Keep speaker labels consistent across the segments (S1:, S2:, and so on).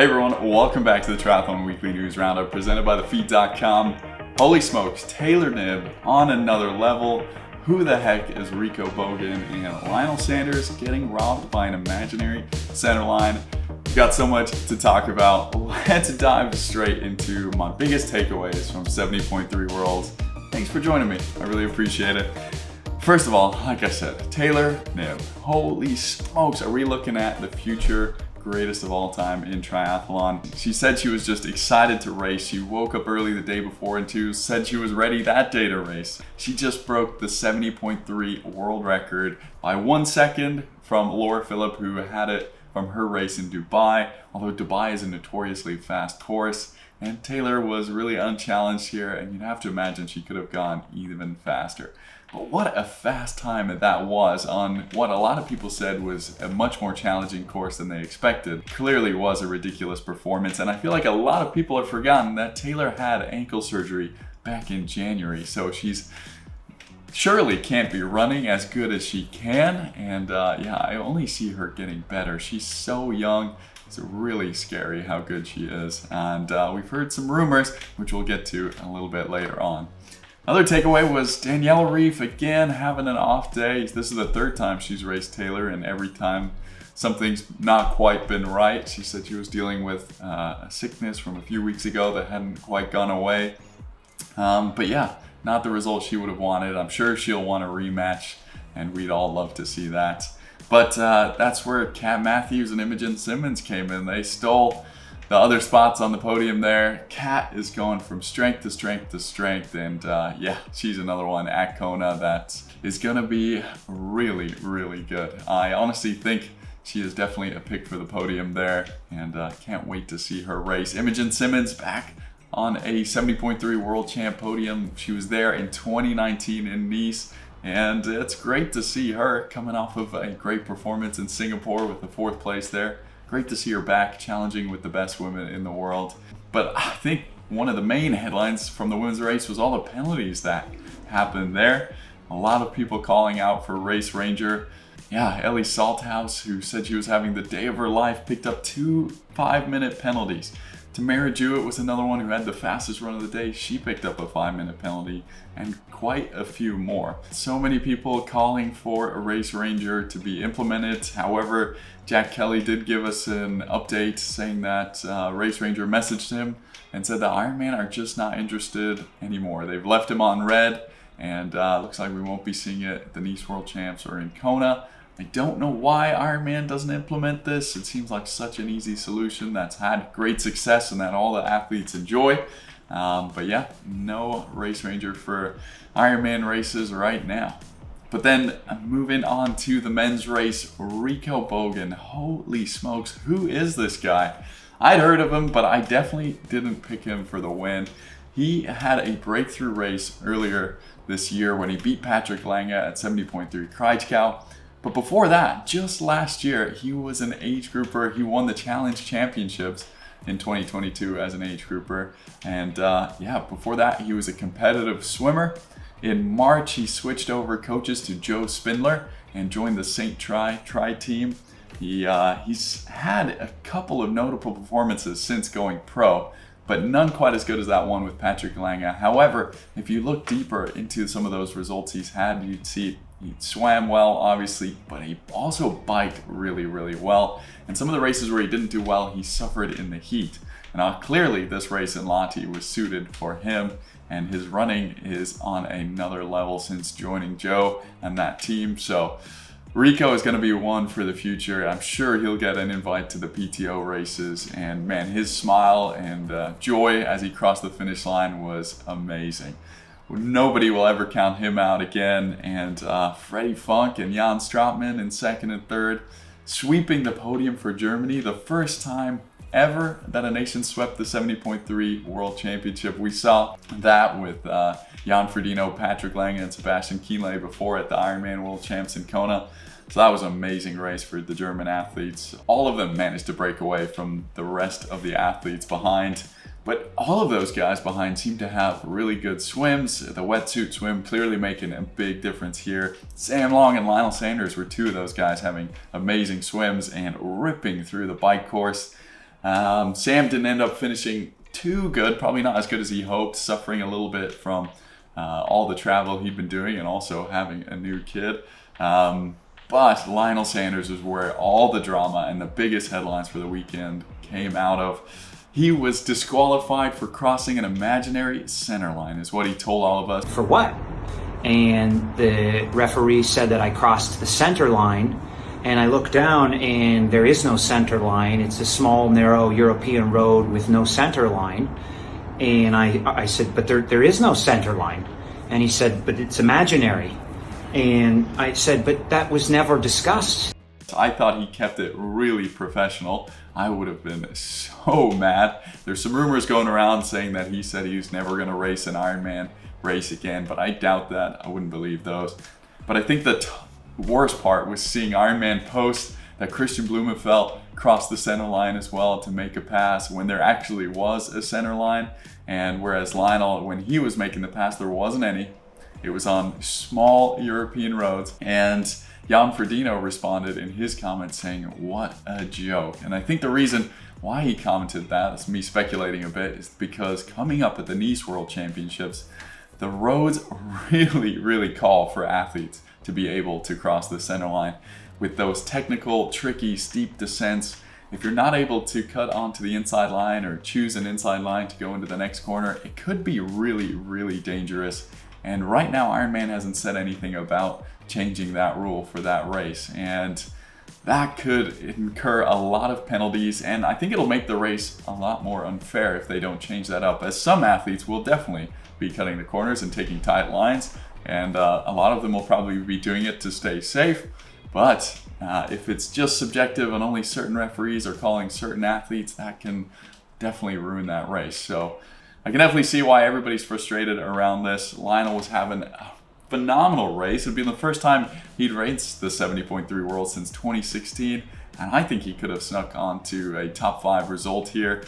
S1: Hey everyone, welcome back to the Triathlon Weekly News Roundup presented by thefeed.com. Holy smokes, Taylor Knibb on another level. Who the heck is RICO, BOGEN, and Lionel Sanders getting robbed by an imaginary center line? We've got so much to talk about. Let's dive straight into my biggest takeaways from 70.3 Worlds. Thanks for joining me. I really appreciate it. First of all, like I said, Taylor Knibb. Holy smokes, are we looking at the future greatest of all time in triathlon? She said she was just excited to race. She woke up early the day before and said she was ready that day to race. She just broke the 70.3 world record by 1 second from Laura Philipp, who had it from her race in Dubai, although Dubai is a notoriously fast course. And Taylor was really unchallenged here, and you'd have to imagine she could have gone even faster. But what a fast time that was on what a lot of people said was a much more challenging course than they expected. Clearly was a ridiculous performance, and I feel like a lot of people have forgotten that Taylor had ankle surgery back in January, so she's surely can't be running as good as she can, and yeah, I only see her getting better. She's so young. It's really scary how good she is, and we've heard some rumors, which we'll get to a little bit later on. Another takeaway was Danielle Reef again having an off day. This is the third time she's raced Taylor, and every time something's not quite been right. She said she was dealing with a sickness from a few weeks ago that hadn't quite gone away. But yeah, not the result she would have wanted. I'm sure she'll want a rematch, and we'd all love to see that. But that's where Kat Matthews and Imogen Simmons came in. They stole the other spots on the podium there. Kat is going from strength to strength to strength, and yeah, she's another one at Kona that is gonna be really, really good. I honestly think she is definitely a pick for the podium there, and can't wait to see her race. Imogen Simmons back on a 70.3 world champ podium. She was there in 2019 in Nice, and it's great to see her coming off of a great performance in Singapore with the 4th place there. Great to see her back challenging with the best women in the world. But I think one of the main headlines from the women's race was all the penalties that happened there. A lot of people calling out for Race Ranger. Yeah, Ellie Salthouse, who said she was having the day of her life, picked up 2 5-minute penalties. Tamara Jewett was another one who had the fastest run of the day. She picked up a 5-minute penalty, and quite a few more. So many people calling for a Race Ranger to be implemented. However, Jack Kelly did give us an update saying that Race Ranger messaged him and said that Ironman are just not interested anymore. They've left him on red, and looks like we won't be seeing it at the Nice World Champs or in Kona. I don't know why Ironman doesn't implement this. It seems like such an easy solution that's had great success and that all the athletes enjoy. But yeah, no Race Ranger for Ironman races right now. But then moving on to the men's race, RICO BOGEN. Holy smokes, who is this guy? I'd heard of him, but I definitely didn't pick him for the win. He had a breakthrough race earlier this year when he beat Patrick Lange at 70.3 Kraichgau. But before that, just last year, he was an age grouper. He won the Challenge Championships in 2022 as an age grouper. And yeah, before that, he was a competitive swimmer. In March, he switched over coaches to Joe Spindler and joined the St. Tri team. He's had a couple of notable performances since going pro, but none quite as good as that one with Patrick Lange. However, if you look deeper into some of those results he's had, you'd see he swam well, obviously, but he also biked really, really well. And some of the races where he didn't do well, he suffered in the heat. And clearly, this race in Lahti was suited for him, and his running is on another level since joining Joe and that team. So RICO is going to be one for the future. I'm sure he'll get an invite to the PTO races, and man, his smile and joy as he crossed the finish line was amazing. Nobody will ever count him out again, and Freddie Funk and Jan Stratman in 2nd and 3rd, sweeping the podium for Germany. The first time ever that a nation swept the 70.3 World Championship. We saw that with Jan Frodeno, Patrick Lange, and Sebastian Kienle before at the Ironman World Champs in Kona. So that was an amazing race for the German athletes. All of them managed to break away from the rest of the athletes behind. But all of those guys behind seem to have really good swims. The wetsuit swim clearly making a big difference here. Sam Long and Lionel Sanders were two of those guys having amazing swims and ripping through the bike course. Sam didn't end up finishing too good, probably not as good as he hoped, suffering a little bit from all the travel he'd been doing and also having a new kid. But Lionel Sanders is where all the drama and the biggest headlines for the weekend came out of. He was disqualified for crossing an imaginary center line, is what he told all of us.
S2: For what? And the referee said that I crossed the center line, and I looked down and there is no center line. It's a small, narrow European road with no center line. And I said, but there is no center line. And he said, but it's imaginary. And I said, but that was never discussed.
S1: I thought he kept it really professional. I would have been so mad. There's some rumors going around saying that he said he was never going to race an Ironman race again, but I doubt that. I wouldn't believe those. But I think the worst part was seeing Ironman post that Christian Blumenfeld crossed the center line as well to make a pass when there actually was a center line. And whereas Lionel, when he was making the pass, there wasn't any. It was on small European roads. And Jan Frodeno responded in his comments saying, what a joke. And I think the reason why he commented that, it's me speculating a bit, is because coming up at the Nice World Championships, the roads really call for athletes to be able to cross the center line. With those technical, tricky, steep descents, if you're not able to cut onto the inside line or choose an inside line to go into the next corner, it could be really dangerous. And right now, Ironman hasn't said anything about changing that rule for that race. And that could incur a lot of penalties. And I think it'll make the race a lot more unfair if they don't change that up, as some athletes will definitely be cutting the corners and taking tight lines. And a lot of them will probably be doing it to stay safe. But if it's just subjective and only certain referees are calling certain athletes, that can definitely ruin that race. So I can definitely see why everybody's frustrated around this. Lionel was having a phenomenal race. It'd be the first time he'd raced the 70.3 World since 2016, and I think he could have snuck onto a top 5 result here.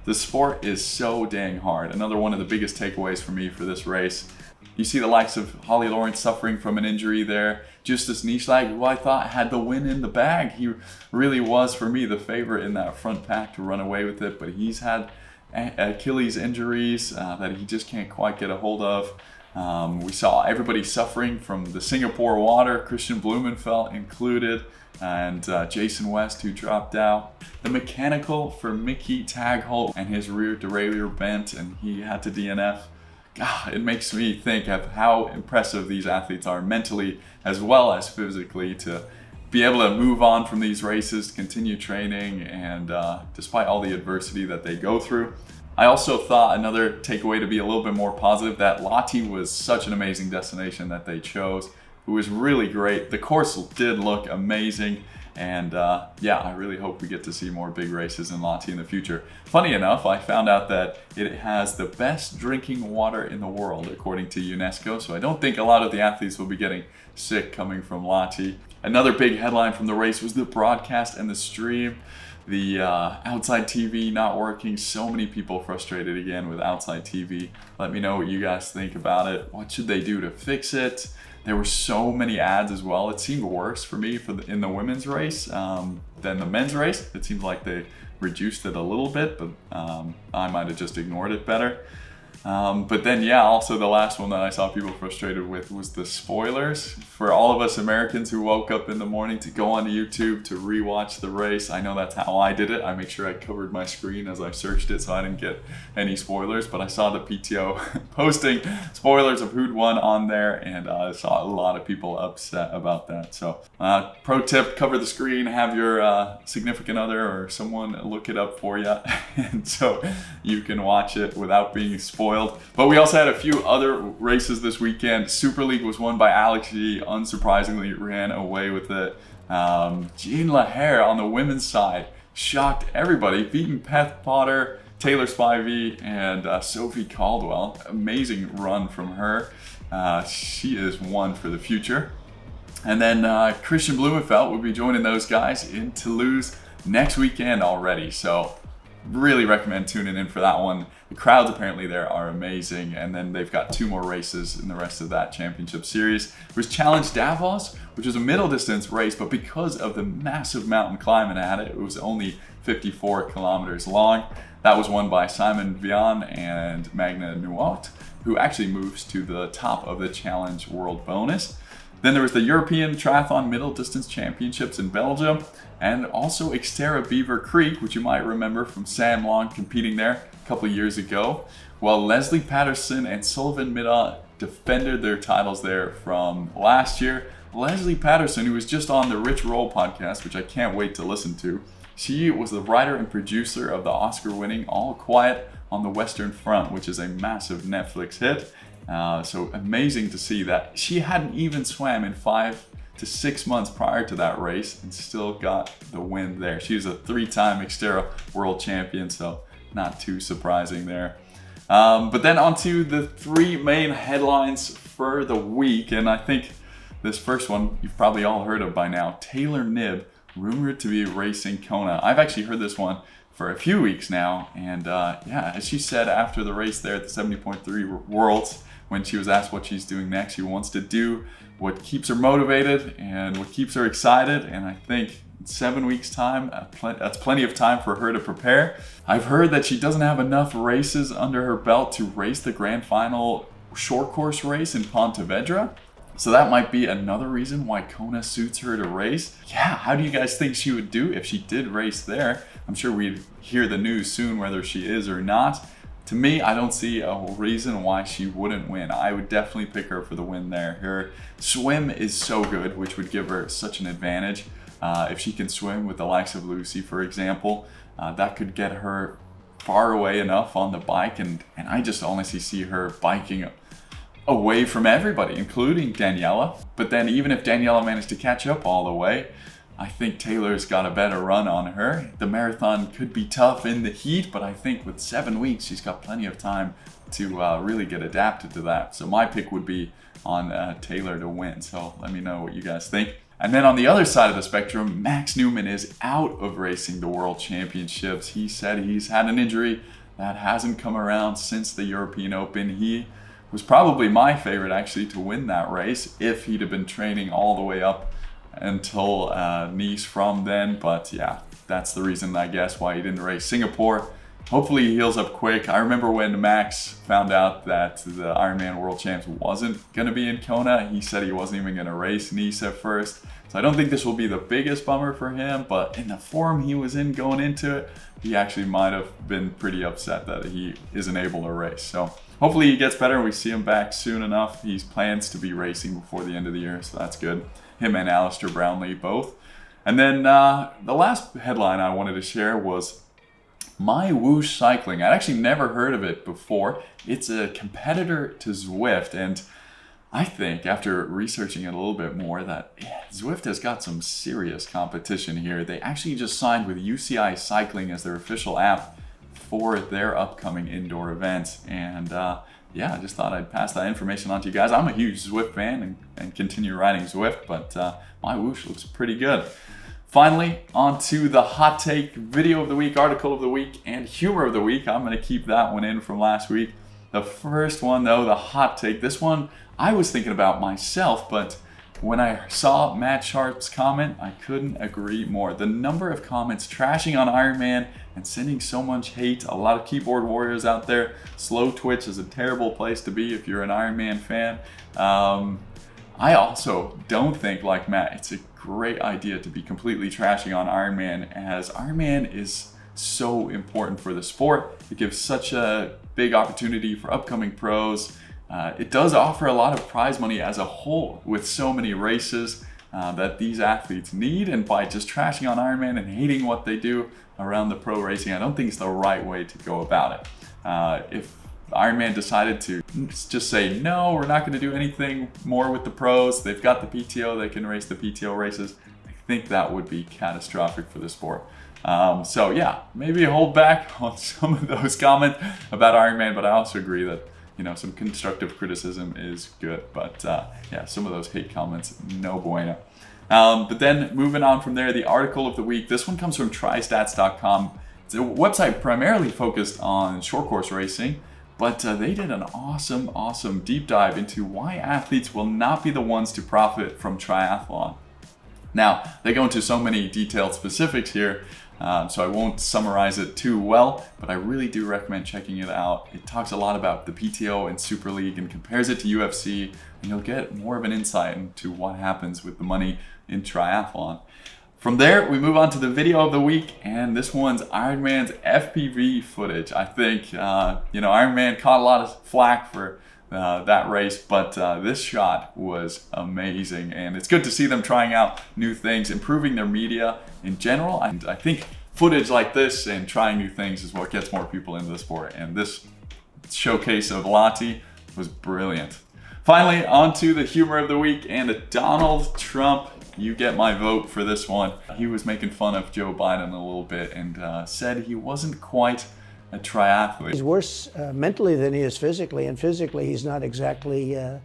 S1: The sport is so dang hard. Another one of the biggest takeaways for me for this race. You see the likes of Holly Lawrence suffering from an injury there. Justus Nieschlag, who I thought had the win in the bag. He really was, for me, the favorite in that front pack to run away with it, but he's had Achilles injuries that he just can't quite get a hold of. We saw everybody suffering from the Singapore water, Christian Blumenfeld included, and Jason West, who dropped out. The mechanical for Mickey Tagholt and his rear derailleur bent, and he had to DNF. God, it makes me think of how impressive these athletes are mentally as well as physically to be able to move on from these races, continue training, and despite all the adversity that they go through. I also thought another takeaway to be a little bit more positive, that Lahti was such an amazing destination that they chose. It was really great. The course did look amazing. And yeah, I really hope we get to see more big races in Lahti in the future. Funny enough, I found out that it has the best drinking water in the world, according to UNESCO. So I don't think a lot of the athletes will be getting sick coming from Lahti. Another big headline from the race was the broadcast and the stream. The outside TV not working. So many people frustrated again with outside TV. Let me know what you guys think about it. What should they do to fix it? There were so many ads as well. It seemed worse for me in the women's race than the men's race. It seemed like they reduced it a little bit, but I might have just ignored it better. But then, yeah, also the last one that I saw people frustrated with was the spoilers. For all of us Americans who woke up in the morning to go on YouTube to rewatch the race, I know that's how I did it. I make sure I covered my screen as I searched it so I didn't get any spoilers. But I saw the PTO posting spoilers of who'd won on there, and I saw a lot of people upset about that. So pro tip, cover the screen, have your significant other or someone look it up for you, and so you can watch it without being spoiled. But we also had a few other races this weekend. Super League was won by Alex G. Unsurprisingly, ran away with it. Jean Lahair on the women's side shocked everybody, beating Beth Potter, Taylor Spivey, and Sophie Caldwell. Amazing run from her. She is one for the future. And then Christian Blumenfeld will be joining those guys in Toulouse next weekend already. So really recommend tuning in for that one. The crowds apparently there are amazing, and then they've got 2 more races in the rest of that championship series. There was Challenge Davos, which was a middle distance race, but because of the massive mountain climb it had, it was only 54 kilometers long. That was won by Simon Vian and Magna Nuot, who actually moves to the top of the Challenge World Bonus. Then there was the European Triathlon Middle Distance Championships in Belgium, and also Xterra Beaver Creek, which you might remember from Sam Long competing there a couple of years ago. While Leslie Patterson and Sullivan Middaugh defended their titles there from last year. Leslie Patterson, who was just on the Rich Roll podcast, which I can't wait to listen to, she was the writer and producer of the Oscar-winning All Quiet on the Western Front, which is a massive Netflix hit. So amazing to see that she hadn't even swam in 5 to 6 months prior to that race and still got the win there. She was a 3-time Xterra world champion, so not too surprising there. But then onto the 3 main headlines for the week, and I think this first one you've probably all heard of by now. Taylor Knibb rumored to be racing Kona. I've actually heard this one for a few weeks now, and yeah, as she said after the race there at the 70.3 Worlds, when she was asked what she's doing next, she wants to do what keeps her motivated and what keeps her excited, and I think in 7 weeks time, that's plenty of time for her to prepare. I've heard that she doesn't have enough races under her belt to race the grand final short course race in Pontevedra. So that might be another reason why Kona suits her to race. Yeah, how do you guys think she would do if she did race there? I'm sure we'd hear the news soon whether she is or not. To me, I don't see a reason why she wouldn't win. I would definitely pick her for the win there. Her swim is so good, which would give her such an advantage. If she can swim with the likes of Lucy, for example, that could get her far away enough on the bike. And I just honestly see her biking away from everybody, including Daniela. But then even if Daniela managed to catch up all the way, I think Taylor's got a better run on her. The marathon could be tough in the heat, but I think with 7 weeks, she's got plenty of time to really get adapted to that. So my pick would be on Taylor to win. So let me know what you guys think. And then on the other side of the spectrum, Max Neumann is out of racing the World Championships. He said he's had an injury that hasn't come around since the European Open. He was probably my favorite actually to win that race if he'd have been training all the way up until Nice from then. But yeah, that's the reason I guess why he didn't race Singapore. Hopefully he heals up quick. I remember when Max found out that the Ironman World Champs wasn't going to be in Kona, he said he wasn't even going to race Nice at first. So I don't think this will be the biggest bummer for him, but in the form he was in going into it, he actually might have been pretty upset that he isn't able to race. So hopefully he gets better and we see him back soon enough. He plans to be racing before the end of the year, so that's good. Him and Alistair Brownlee both. And then the last headline I wanted to share was My Whoosh Cycling. I'd actually never heard of it before. It's a competitor to Zwift, and I think after researching it a little bit more that Zwift has got some serious competition here. They actually just signed with UCI Cycling as their official app for their upcoming indoor events, and yeah, I just thought I'd pass that information on to you guys. I'm a huge Zwift fan and continue riding Zwift, but My Whoosh looks pretty good. Finally, on to the hot take, video of the week, article of the week, and humor of the week. I'm going to keep that one in from last week. The first one, though, the hot take. This one I was thinking about myself, but when I saw Matt Sharp's comment, I couldn't agree more. The number of comments trashing on Ironman and sending so much hate. A lot of keyboard warriors out there. Slow twitch is a terrible place to be if you're an Ironman fan. I also don't think, like Matt, it's a great idea to be completely trashing on Ironman, as Ironman is so important for the sport. It gives such a big opportunity for upcoming pros. It does offer a lot of prize money as a whole with so many races that these athletes need, and by just trashing on Ironman and hating what they do around the pro racing, I don't think it's the right way to go about it. If Ironman decided to just say, no, we're not going to do anything more with the pros, they've got the PTO, they can race the PTO races, I think that would be catastrophic for the sport. So yeah, maybe hold back on some of those comments about Ironman, but I also agree that some constructive criticism is good, but yeah, some of those hate comments, no bueno. But then moving on from there, the article of the week, this one comes from tristats.com. It's a website primarily focused on short course racing, but they did an awesome deep dive into why athletes will not be the ones to profit from triathlon. Now, they go into so many detailed specifics here. so I won't summarize it too well, but I really do recommend checking it out. It talks a lot about the PTO and Super League and compares it to UFC, and you'll get more of an insight into what happens with the money in triathlon. From there, we move on to the video of the week, and this one's Ironman's FPV footage. I think, Ironman caught a lot of flack for that race, but this shot was amazing, and it's good to see them trying out new things, improving their media in general. And I think footage like this and trying new things is what gets more people into the sport, and this showcase of Lati was brilliant. Finally, on to the humor of the week, and Donald Trump. You get my vote for this one. He was making fun of Joe Biden a little bit and said he wasn't quite a triathlete.
S3: He's worse mentally than he is physically, and physically he's not exactly a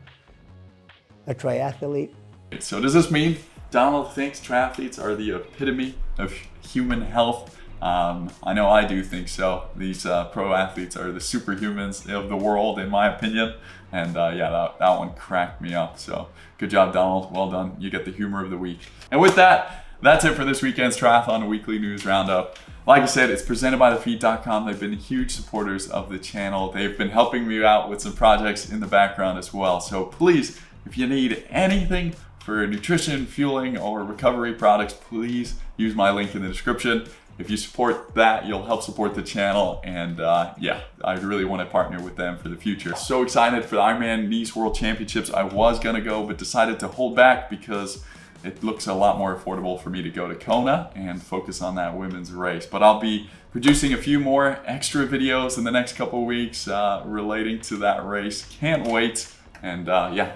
S3: triathlete.
S1: So does this mean Donald thinks triathletes are the epitome of human health? I know I do think so. These pro athletes are the superhumans of the world, in my opinion. And that one cracked me up. So good job, Donald. Well done. You get the humor of the week. And with that, that's it for this weekend's Triathlon Weekly News Roundup. Like I said, it's presented by thefeed.com. They've been huge supporters of the channel. They've been helping me out with some projects in the background as well. So please, if you need anything for nutrition, fueling, or recovery products, please use my link in the description. If you support that, you'll help support the channel, and I really want to partner with them for the future. So excited for the Ironman Nice World Championships. I was gonna go, but decided to hold back because it looks a lot more affordable for me to go to Kona and focus on that women's race. But I'll be producing a few more extra videos in the next couple of weeks relating to that race. Can't wait. And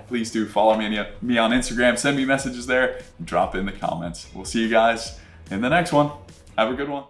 S1: please do follow me on Instagram. Send me messages there and drop in the comments. We'll see you guys in the next one. Have a good one.